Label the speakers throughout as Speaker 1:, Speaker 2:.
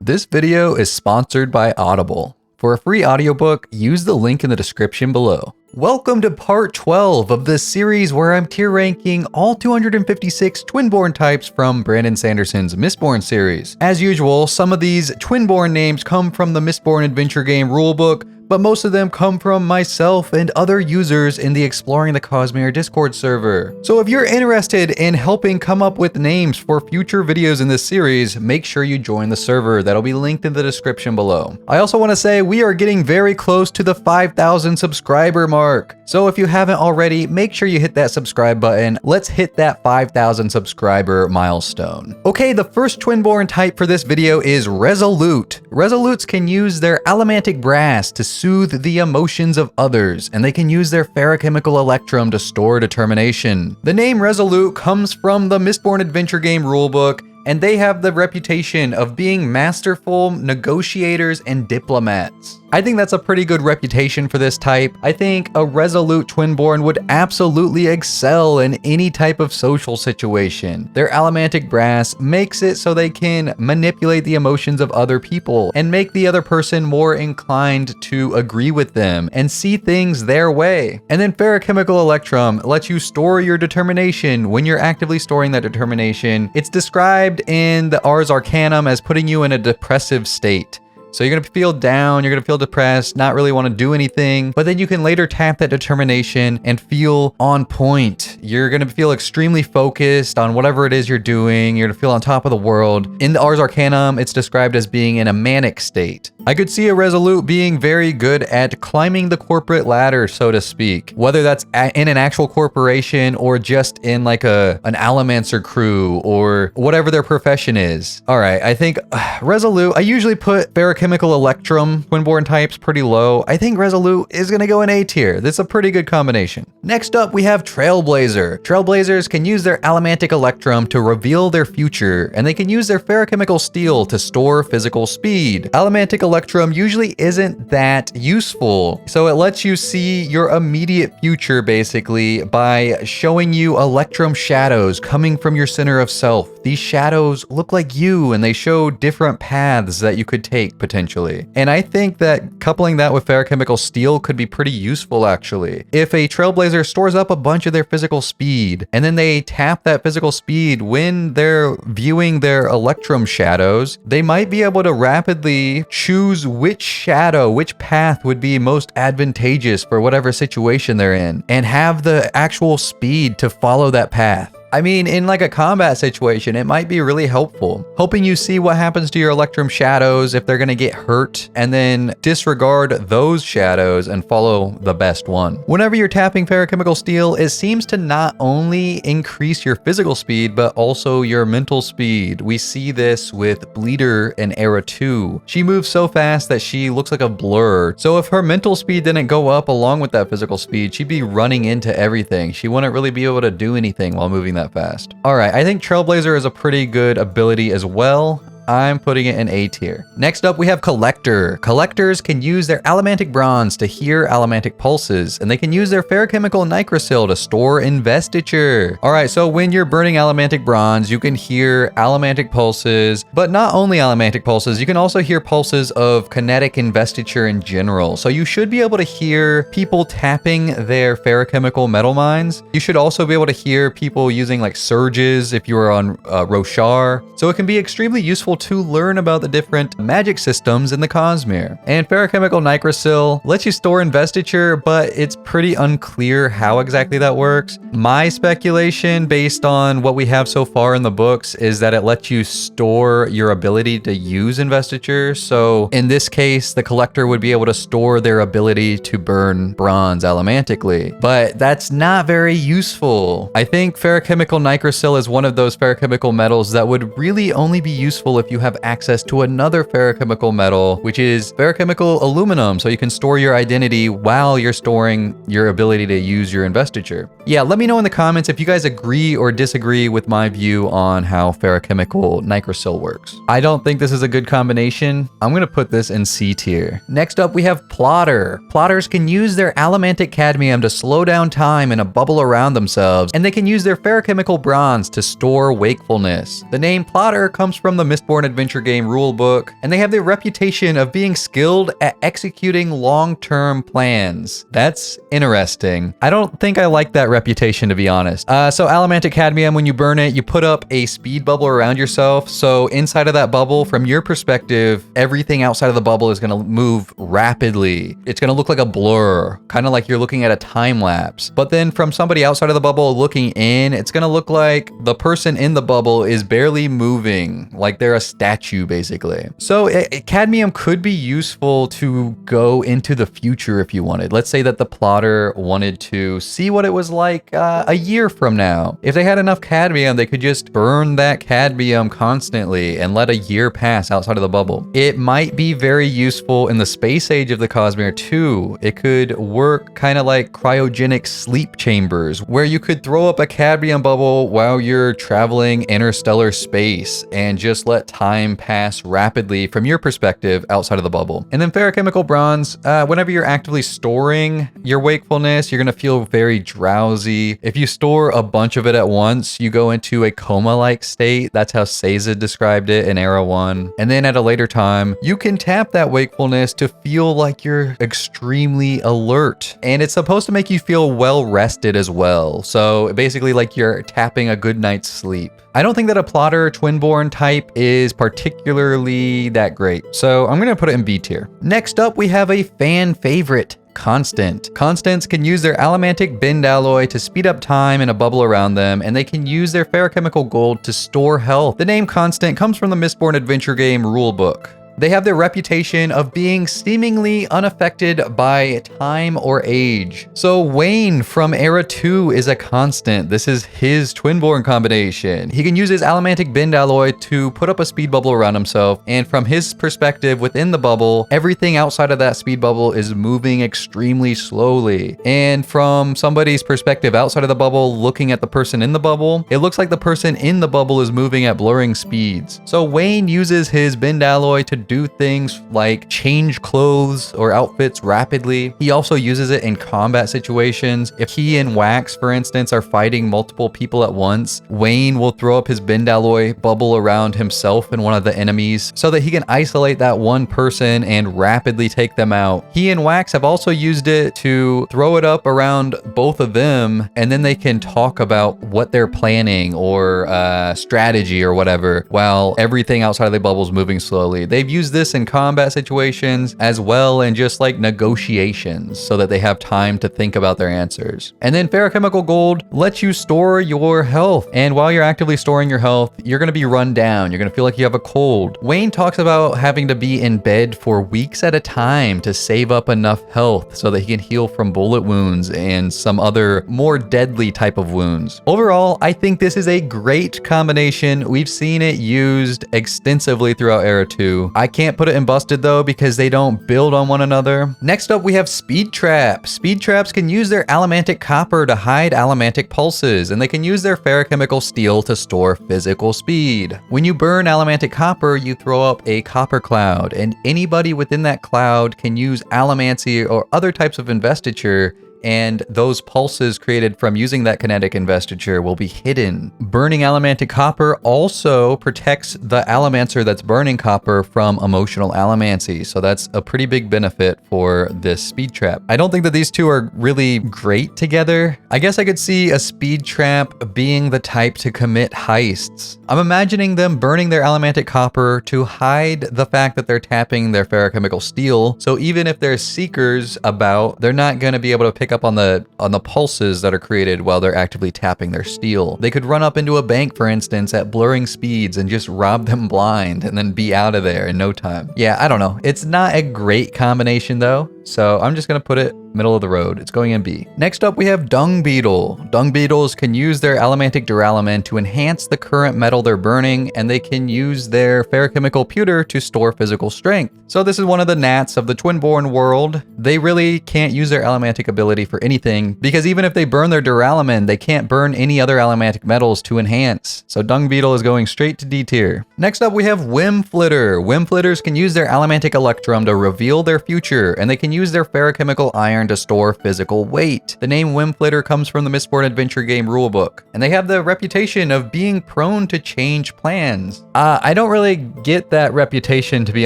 Speaker 1: This video is sponsored by Audible. For a free audiobook, use the link in the description below. Welcome to part 12 of this series where I'm tier ranking all 256 Twinborn types from Brandon Sanderson's Mistborn series. As usual, some of these Twinborn names come from the Mistborn adventure game rulebook, but most of them come from myself and other users in the Exploring the Cosmere Discord server. So if you're interested in helping come up with names for future videos in this series, make sure you join the server. That'll be linked in the description below. I also want to say we are getting very close to the 5,000 subscriber mark. So if you haven't already, make sure you hit that subscribe button. Let's hit that 5,000 subscriber milestone. Okay, the first Twinborn type for this video is Resolute. Resolutes can use their allomantic brass to soothe the emotions of others, and they can use their ferrochemical electrum to store determination. The name Resolute comes from the Mistborn adventure game rulebook, and they have the reputation of being masterful negotiators and diplomats. I think that's a pretty good reputation for this type. I think a Resolute Twinborn would absolutely excel in any type of social situation. Their allomantic brass makes it so they can manipulate the emotions of other people and make the other person more inclined to agree with them and see things their way. And then ferrochemical electrum lets you store your determination. When you're actively storing that determination, it's described in the Ars Arcanum as putting you in a depressive state. So you're gonna feel down, you're gonna feel depressed, not really wanna do anything, but then you can later tap that determination and feel on point. You're gonna feel extremely focused on whatever it is you're doing. You're gonna feel on top of the world. In the Ars Arcanum, it's described as being in a manic state. I could see a Resolute being very good at climbing the corporate ladder, so to speak, whether that's in an actual corporation or just in like an allomancer crew or whatever their profession is. All right, I think Resolute, I usually put ferrochemical electrum Twinborn types pretty low. I think Resolute is gonna go in A tier. This is a pretty good combination. Next up, we have Trailblazer. Trailblazers can use their allomantic electrum to reveal their future, and they can use their ferrochemical steel to store physical speed. Allomantic electrum usually isn't that useful, so it lets you see your immediate future basically by showing you electrum shadows coming from your center of self. These shadows look like you, and they show different paths that you could take potentially. And I think that coupling that with ferrochemical steel could be pretty useful actually. If a Trailblazer stores up a bunch of their physical speed, and then they tap that physical speed when they're viewing their electrum shadows, they might be able to rapidly choose which shadow, which path would be most advantageous for whatever situation they're in, and have the actual speed to follow that path. I mean, in like a combat situation, it might be really helpful. Helping you see what happens to your electrum shadows if they're gonna get hurt, and then disregard those shadows and follow the best one. Whenever you're tapping ferrochemical steel, it seems to not only increase your physical speed, but also your mental speed. We see this with Bleeder in Era 2. She moves so fast that she looks like a blur. So if her mental speed didn't go up along with that physical speed, she'd be running into everything. She wouldn't really be able to do anything while moving that fast. All right, I think Trailblazer is a pretty good ability as well. I'm putting it in A tier. Next up, we have Collector. Collectors can use their allomantic bronze to hear allomantic pulses, and they can use their ferrochemical nigrosyl to store investiture. All right, so when you're burning allomantic bronze, you can hear allomantic pulses, but not only allomantic pulses, you can also hear pulses of kinetic investiture in general. So you should be able to hear people tapping their ferrochemical metal mines. You should also be able to hear people using like surges if you were on Roshar. So it can be extremely useful to learn about the different magic systems in the Cosmere. And ferrochemical nigrosyl lets you store investiture, but it's pretty unclear how exactly that works. My speculation, based on what we have so far in the books, is that it lets you store your ability to use investiture. So in this case, the collector would be able to store their ability to burn bronze allomantically, but that's not very useful. I think ferrochemical nigrosyl is one of those ferrochemical metals that would really only be useful if you have access to another ferrochemical metal, which is ferrochemical aluminum, so you can store your identity while you're storing your ability to use your investiture. Yeah, let me know in the comments if you guys agree or disagree with my view on how ferrochemical nigrosyl works. I don't think this is a good combination. I'm gonna put this in C tier. Next up, we have Plotter. Plotters can use their allomantic cadmium to slow down time in a bubble around themselves, and they can use their ferrochemical bronze to store wakefulness. The name Plotter comes from the Mistborn Mistborn adventure game rulebook, and they have the reputation of being skilled at executing long-term plans. That's interesting. I don't think I like that reputation, to be honest. So Allomantic cadmium, when you burn it, you put up a speed bubble around yourself. So inside of that bubble, from your perspective, everything outside of the bubble is going to move rapidly. It's going to look like a blur, kind of like you're looking at a time lapse. But then from somebody outside of the bubble looking in, it's going to look like the person in the bubble is barely moving, like they're a statue basically. So cadmium could be useful to go into the future if you wanted. Let's say that the plotter wanted to see what it was like a year from now. If they had enough cadmium, they could just burn that cadmium constantly and let a year pass outside of the bubble. It might be very useful in the space age of the Cosmere too. It could work kind of like cryogenic sleep chambers, where you could throw up a cadmium bubble while you're traveling interstellar space and just let time pass rapidly from your perspective outside of the bubble. And then ferrochemical bronze, whenever you're actively storing your wakefulness, you're going to feel very drowsy. If you store a bunch of it at once, you go into a coma-like state. That's how Sazed described it in Era 1. And then at a later time, you can tap that wakefulness to feel like you're extremely alert. And it's supposed to make you feel well rested as well. So basically like you're tapping a good night's sleep. I don't think that a plotter Twinborn type is particularly that great, so I'm going to put it in B tier. Next up, we have a fan favorite, Constant. Constants can use their allomantic bend alloy to speed up time in a bubble around them, and they can use their ferrochemical gold to store health. The name Constant comes from the Mistborn adventure game rulebook. They have their reputation of being seemingly unaffected by time or age. So Wayne from Era 2 is a constant. This is his Twinborn combination. He can use his allomantic bend alloy to put up a speed bubble around himself, and from his perspective within the bubble, everything outside of that speed bubble is moving extremely slowly. And from somebody's perspective outside of the bubble, looking at the person in the bubble, it looks like the person in the bubble is moving at blurring speeds. So Wayne uses his bend alloy to do things like change clothes or outfits rapidly. He also uses it in combat situations. If he and Wax, for instance, are fighting multiple people at once, Wayne will throw up his bend alloy bubble around himself and one of the enemies so that he can isolate that one person and rapidly take them out. He and Wax have also used it to throw it up around both of them, and then they can talk about what they're planning or strategy or whatever while everything outside of the bubble is moving slowly. They've used this in combat situations as well, and just like negotiations so that they have time to think about their answers. And then ferrochemical gold lets you store your health, and while you're actively storing your health, you're going to be run down. You're going to feel like you have a cold. Wayne talks about having to be in bed for weeks at a time to save up enough health so that he can heal from bullet wounds and some other more deadly type of wounds. Overall, I think this is a great combination. We've seen it used extensively throughout Era 2. I can't put it in busted though because they don't build on one another. Next up, we have speed trap. Speed traps can use their allomantic copper to hide allomantic pulses, and they can use their ferrochemical steel to store physical speed. When you burn allomantic copper, you throw up a copper cloud, and anybody within that cloud can use allomancy or other types of investiture, and those pulses created from using that kinetic investiture will be hidden. Burning allomantic copper also protects the allomancer that's burning copper from emotional allomancy, so that's a pretty big benefit for this speed trap. I don't think that these two are really great together. I guess I could see a speed trap being the type to commit heists. I'm imagining them burning their allomantic copper to hide the fact that they're tapping their ferrochemical steel, so even if there's seekers about, they're not going to be able to pick up on the pulses that are created while they're actively tapping their steel. They could run up into a bank, for instance, at blurring speeds and just rob them blind and then be out of there in no time. Yeah, I don't know. It's not a great combination though, so I'm just gonna put it middle of the road. It's going in B. Next up, we have Dung Beetle. Dung Beetles can use their allomantic duralumin to enhance the current metal they're burning, and they can use their ferrochemical pewter to store physical strength. So this is one of the gnats of the Twinborn world. They really can't use their allomantic ability for anything, because even if they burn their duralumin, they can't burn any other allomantic metals to enhance. So Dung Beetle is going straight to D tier. Next up, we have Wim Flitter. Wim Flitters can use their allomantic electrum to reveal their future, and they can use their ferrochemical iron to store physical weight. The name Wim Flitter comes from the Mistborn adventure game rulebook, and they have the reputation of being prone to change plans. I don't really get that reputation, to be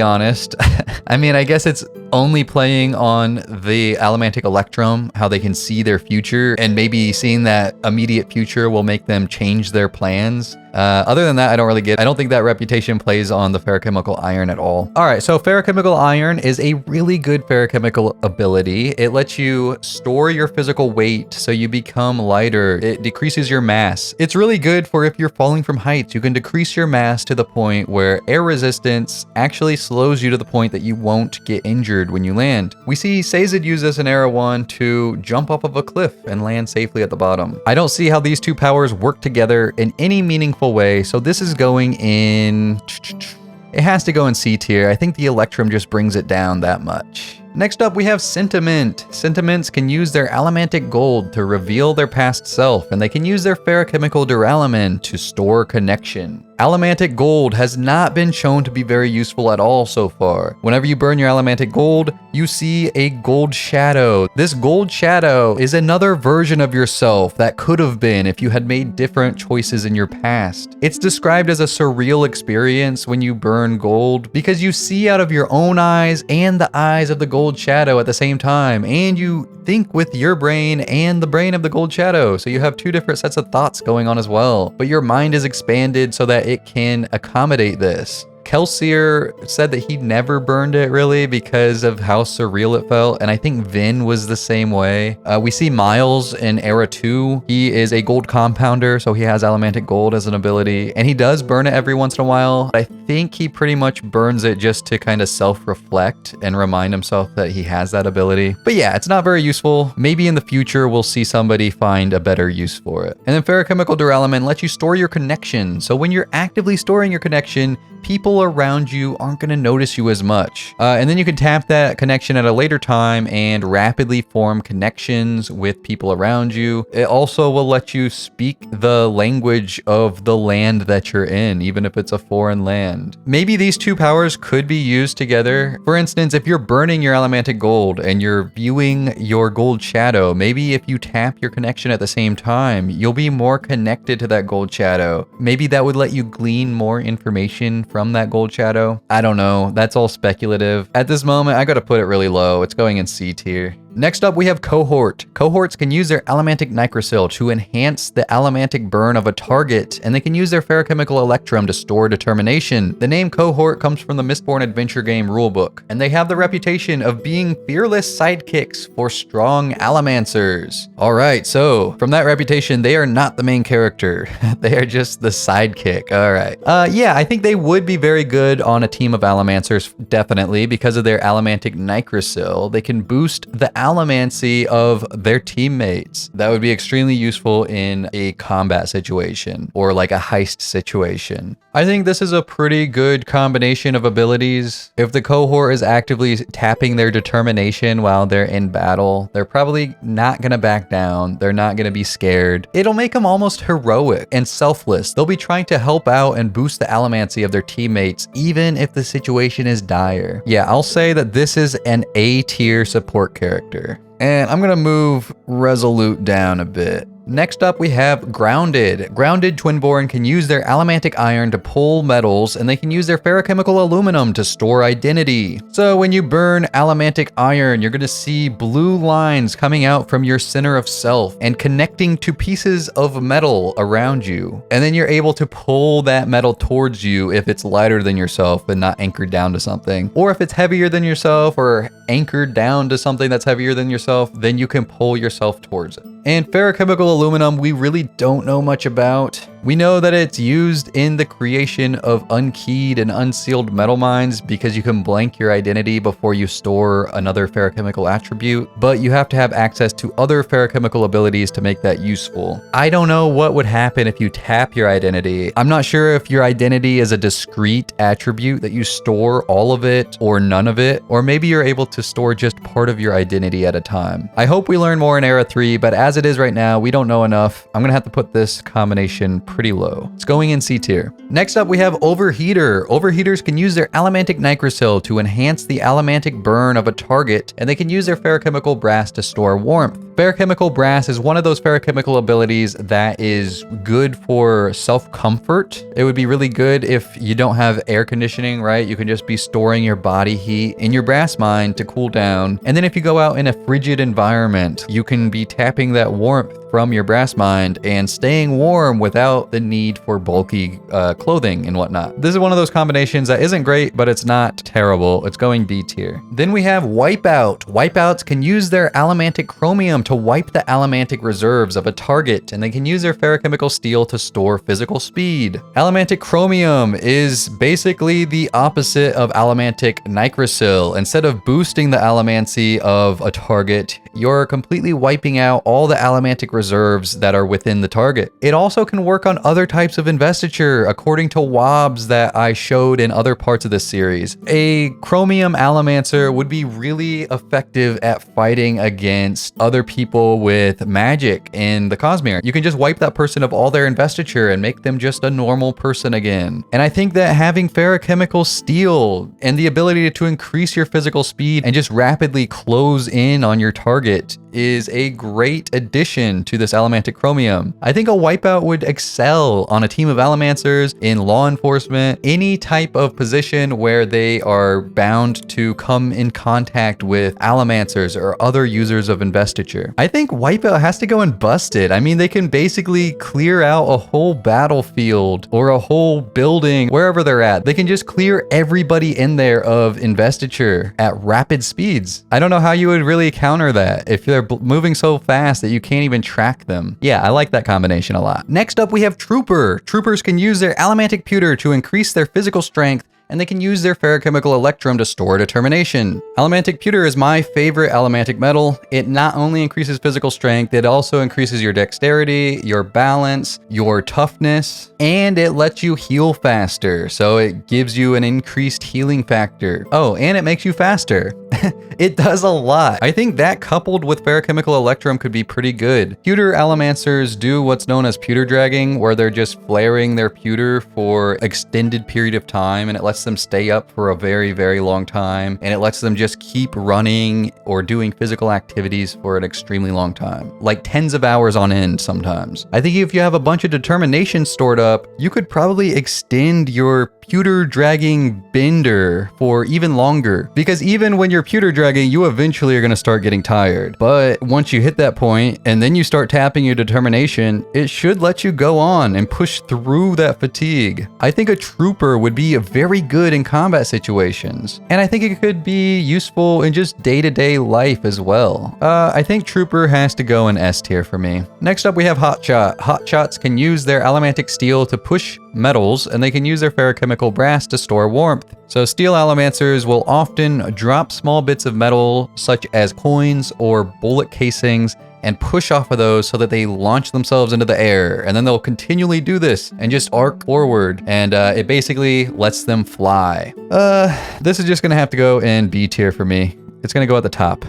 Speaker 1: honest. I mean, I guess it's only playing on the Allomantic Electrum, how they can see their future, and maybe seeing that immediate future will make them change their plans. Other than that, I don't really get it. I don't think that reputation plays on the ferrochemical iron at all. All right, so ferrochemical iron is a really good ferrochemical ability. It lets you store your physical weight so you become lighter. It decreases your mass. It's really good for if you're falling from heights. You can decrease your mass to the point where air resistance actually slows you to the point that you won't get injured when you land. We see Sazed use this in Era 1 to jump off of a cliff and land safely at the bottom. I don't see how these two powers work together in any meaningful way, so this is going in... It has to go in C tier. I think the Electrum just brings it down that much. Next up, we have Sentiment. Sentiments can use their Allomantic Gold to reveal their past self, and they can use their Ferrochemical Duralumin to store connection. Allomantic Gold has not been shown to be very useful at all so far. Whenever you burn your Allomantic Gold, you see a gold shadow. This gold shadow is another version of yourself that could have been if you had made different choices in your past. It's described as a surreal experience when you burn gold because you see out of your own eyes and the eyes of the gold shadow at the same time, and you think with your brain and the brain of the gold shadow, so you have two different sets of thoughts going on as well, but your mind is expanded so that it can accommodate this. Kelsier said that he never burned it really because of how surreal it felt, and I think Vin was the same way. We see Miles in Era 2. He is a gold compounder, so he has Allomantic Gold as an ability, and he does burn it every once in a while. I think he pretty much burns it just to kind of self-reflect and remind himself that he has that ability. But yeah, it's not very useful. Maybe in the future we'll see somebody find a better use for it. And then Ferrochemical Duralumin lets you store your connection, so when you're actively storing your connection, people around you aren't going to notice you as much. And then you can tap that connection at a later time and rapidly form connections with people around you. It also will let you speak the language of the land that you're in, even if it's a foreign land. Maybe these two powers could be used together. For instance, if you're burning your Allomantic Gold and you're viewing your gold shadow, maybe if you tap your connection at the same time, you'll be more connected to that gold shadow. Maybe that would let you glean more information from that gold shadow. I don't know. That's all speculative. At this moment, I gotta put it really low. It's going in C tier. Next up, we have Cohort. Cohorts can use their Allomantic Nigrosyl to enhance the allomantic burn of a target, and they can use their Ferrochemical Electrum to store determination. The name Cohort comes from the Mistborn adventure game rulebook, and they have the reputation of being fearless sidekicks for strong Allomancers. Alright, so from that reputation, they are not the main character. They are just the sidekick. Alright. Yeah, I think they would be very good on a team of Allomancers, definitely, because of their Allomantic Nigrosyl. They can boost the allomancy of their teammates. That would be extremely useful in a combat situation or like a heist situation. I think this is a pretty good combination of abilities. If the cohort is actively tapping their determination while they're in battle, they're probably not gonna back down. They're not gonna be scared. It'll make them almost heroic and selfless. They'll be trying to help out and boost the allomancy of their teammates, even if the situation is dire. Yeah, I'll say that this is an A tier support character. And I'm gonna move Resolute down a bit. Next up, we have Grounded. Grounded Twinborn can use their Allomantic Iron to pull metals, and they can use their Ferrochemical Aluminum to store identity. So when you burn Allomantic Iron, you're going to see blue lines coming out from your center of self and connecting to pieces of metal around you. And then you're able to pull that metal towards you if it's lighter than yourself and not anchored down to something. Or if it's heavier than yourself or anchored down to something that's heavier than yourself, then you can pull yourself towards it. And Ferrochemical Aluminum, we really don't know much about. We know that it's used in the creation of unkeyed and unsealed metal mines because you can blank your identity before you store another ferrochemical attribute, but you have to have access to other ferrochemical abilities to make that useful. I don't know what would happen if you tap your identity. I'm not sure if your identity is a discrete attribute that you store all of it or none of it, or maybe you're able to store just part of your identity at a time. I hope we learn more in Era 3, but as it is right now, we don't know enough. I'm gonna have to put this combination pretty low. It's going in C tier. Next up, we have Overheater. Overheaters can use their Allomantic Nigrosyl to enhance the allomantic burn of a target, and they can use their Ferrochemical Brass to store warmth. Ferrochemical Brass is one of those ferrochemical abilities that is good for self-comfort. It would be really good if you don't have air conditioning, right? You can just be storing your body heat in your brass mine to cool down. And then if you go out in a frigid environment, you can be tapping that warmth from your brass mine and staying warm without the need for bulky clothing and whatnot. This is one of those combinations that isn't great, but it's not terrible. It's going B tier. Then we have Wipeout. Wipeouts can use their allomantic chromium to wipe the allomantic reserves of a target, and they can use their ferrochemical steel to store physical speed. Allomantic chromium is basically the opposite of allomantic nigrosyl. Instead of boosting the allomancy of a target, you're completely wiping out all the allomantic reserves that are within the target. It also can work on other types of investiture, according to WOBs that I showed in other parts of this series. A chromium allomancer would be really effective at fighting against other people with magic in the Cosmere. You can just wipe that person of all their investiture and make them just a normal person again. And I think that having ferrochemical steel and the ability to increase your physical speed and just rapidly close in on your target is a great addition to this allomantic chromium. I think a Wipeout would excel on a team of allomancers, in law enforcement, any type of position where they are bound to come in contact with allomancers or other users of investiture. I think Wipeout has to go and busted. I mean, they can basically clear out a whole battlefield or a whole building, wherever they're at. They can just clear everybody in there of investiture at rapid speeds. I don't know how you would really counter that if they're moving so fast that you can't even track them. Yeah, I like that combination a lot. Next up, we have Trooper. Troopers can use their allomantic pewter to increase their physical strength, and they can use their ferrochemical electrum to store determination. Allomantic pewter is my favorite allomantic metal. It not only increases physical strength, it also increases your dexterity, your balance, your toughness, and it lets you heal faster. So it gives you an increased healing factor. Oh, and it makes you faster. It does a lot. I think that coupled with ferrochemical electrum could be pretty good. Pewter allomancers do what's known as pewter dragging, where they're just flaring their pewter for extended period of time, and it lets them stay up for a very, very long time, and it lets them just keep running or doing physical activities for an extremely long time, like tens of hours on end sometimes. I think if you have a bunch of determination stored up, you could probably extend your pewter dragging bender for even longer, because even when you're pewter dragging, you eventually are going to start getting tired. But once you hit that point and then you start tapping your determination, it should let you go on and push through that fatigue. I think a trooper would be very good in combat situations, and I think it could be useful in just day-to-day life as well. I think trooper has to go in S tier for me. Next up, we have Hot Chot. Hot Chots can use their allomantic steel to push metals, and they can use their ferrochemical brass to store warmth. So steel allomancers will often drop small bits of metal, such as coins or bullet casings, and push off of those so that they launch themselves into the air, and then they'll continually do this and just arc forward, and it basically lets them fly. This is just gonna have to go in B tier for me. It's gonna go at the top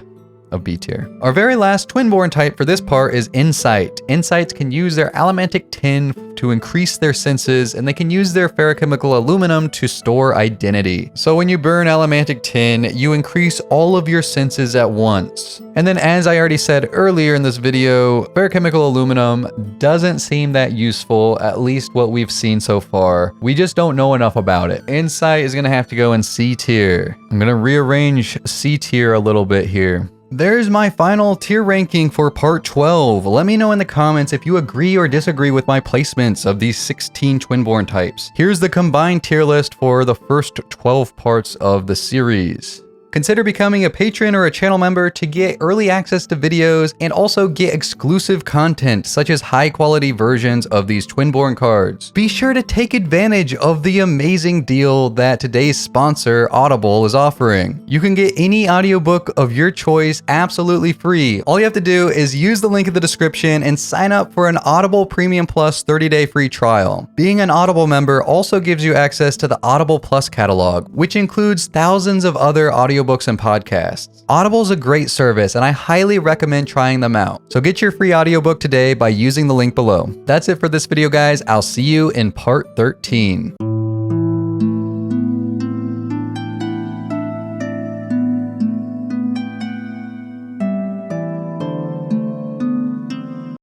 Speaker 1: of B tier. Our very last Twinborn type for this part is Insight. Insights can use their allomantic tin to increase their senses, and they can use their ferrochemical aluminum to store identity. So when you burn allomantic tin, you increase all of your senses at once. And then, as I already said earlier in this video, ferrochemical aluminum doesn't seem that useful, at least what we've seen so far. We just don't know enough about it. Insight is gonna have to go in C tier. I'm gonna rearrange C tier a little bit here. There's my final tier ranking for part 12. Let me know in the comments if you agree or disagree with my placements of these 16 Twinborn types. Here's the combined tier list for the first 12 parts of the series. Consider becoming a patron or a channel member to get early access to videos and also get exclusive content such as high quality versions of these Twinborn cards. Be sure to take advantage of the amazing deal that today's sponsor, Audible, is offering. You can get any audiobook of your choice absolutely free. All you have to do is use the link in the description and sign up for an Audible Premium Plus 30-day free trial. Being an Audible member also gives you access to the Audible Plus catalog, which includes thousands of other audio audiobooks and podcasts. Audible is a great service, and I highly recommend trying them out. So get your free audiobook today by using the link below. That's it for this video, guys. I'll see you in part 13.